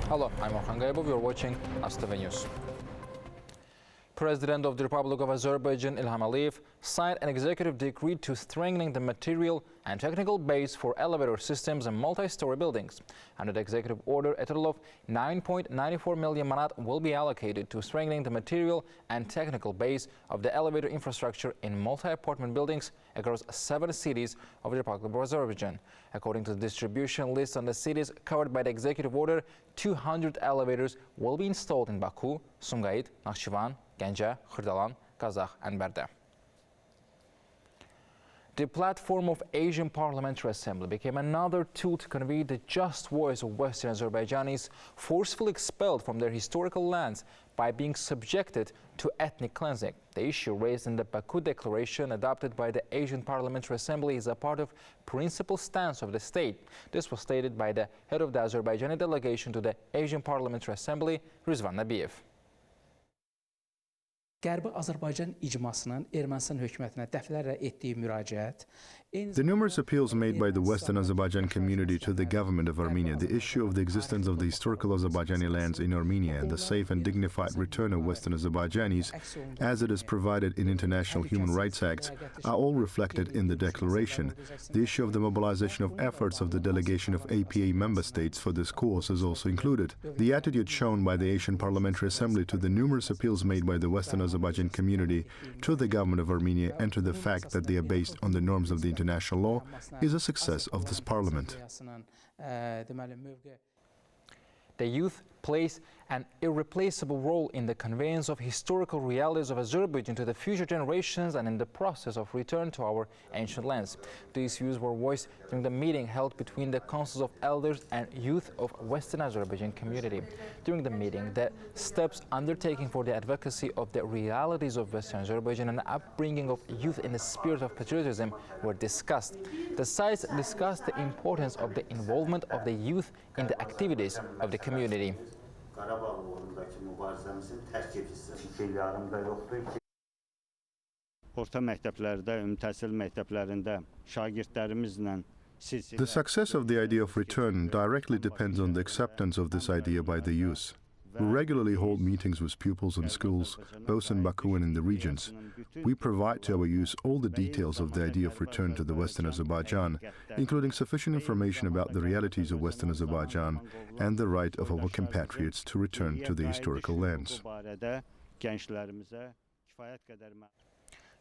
Hello, I'm Orhan Gaybov. You're watching AzTV News. President of the Republic of Azerbaijan, Ilham Aliyev, signed an executive decree to strengthening the material and technical base for elevator systems and multi-story buildings. Under the executive order, a total of 9.94 million manat will be allocated to strengthening the material and technical base of the elevator infrastructure in multi-apartment buildings across 7 cities of the Republic of Azerbaijan. According to the distribution list on the cities covered by the executive order, 200 elevators will be installed in Baku, Sumqayıt, Naxçıvan, Gəncə, Xırdalan, Qazax, and Bərdə. The platform of Asian Parliamentary Assembly became another tool to convey the just voice of Western Azerbaijanis forcefully expelled from their historical lands by being subjected to ethnic cleansing. The issue raised in the Baku Declaration adopted by the Asian Parliamentary Assembly is a part of principal stance of the state. This was stated by the head of the Azerbaijani delegation to the Asian Parliamentary Assembly, Rizvan Nabiyev. Qərbi Azərbaycan icmasının Ermənistan hökumətinə dəfələrlə etdiyi müraciət. The numerous appeals made by the Western Azerbaijan community to the government of Armenia, the issue of the existence of the historical Azerbaijani lands in Armenia and the safe and dignified return of Western Azerbaijanis, as it is provided in international human rights acts, are all reflected in the declaration. The issue of the mobilization of efforts of the delegation of APA member states for this cause is also included. The attitude shown by the Asian Parliamentary Assembly to the numerous appeals made by the Western Azerbaijan community to the government of Armenia and to the fact that they are based on the norms of the international law is a success of this parliament. The youth plays an irreplaceable role in the conveyance of historical realities of Azerbaijan to the future generations and in the process of return to our ancient lands. These views were voiced during the meeting held between the councils of elders and youth of Western Azerbaijan community. During the meeting, the steps undertaken for the advocacy of the realities of Western Azerbaijan and upbringing of youth in the spirit of patriotism were discussed. The sides discussed the importance of the involvement of the youth in the activities of the community. The success of the idea of return directly depends on the acceptance of this idea by the youth. We regularly hold meetings with pupils in schools, both in Baku and in the regions. We provide to our youth all the details of the idea of return to the Western Azerbaijan, including sufficient information about the realities of Western Azerbaijan and the right of our compatriots to return to the historical lands.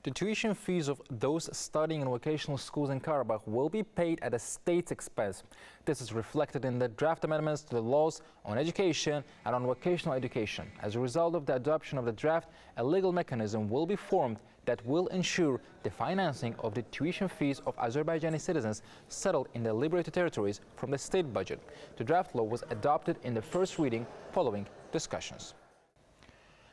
The tuition fees of those studying in vocational schools in Karabakh will be paid at the state's expense. This is reflected in the draft amendments to the laws on education and on vocational education. As a result of the adoption of the draft, a legal mechanism will be formed that will ensure the financing of the tuition fees of Azerbaijani citizens settled in the liberated territories from the state budget. The draft law was adopted in the first reading following discussions.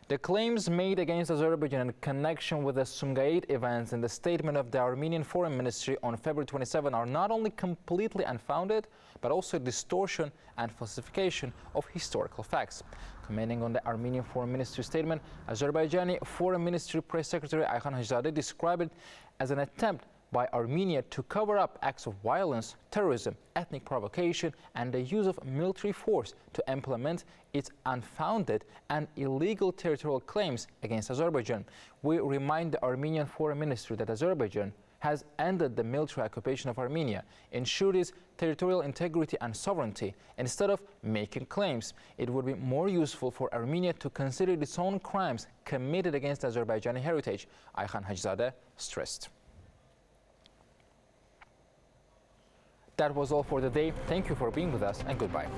The claims made against Azerbaijan in connection with the Sumqayıt events in the statement of the Armenian Foreign Ministry on February 27 are not only completely unfounded, but also distortion and falsification of historical facts. Commenting on the Armenian Foreign Ministry statement, Azerbaijani Foreign Ministry Press Secretary Ayxan Hajizadeh described it as an attempt by Armenia to cover up acts of violence, terrorism, ethnic provocation, and the use of military force to implement its unfounded and illegal territorial claims against Azerbaijan. We remind the Armenian Foreign Ministry that Azerbaijan has ended the military occupation of Armenia, ensured its territorial integrity and sovereignty. Instead of making claims, it would be more useful for Armenia to consider its own crimes committed against Azerbaijani heritage, Ayxan Hajizadeh stressed. That was all for the day. Thank you for being with us and goodbye.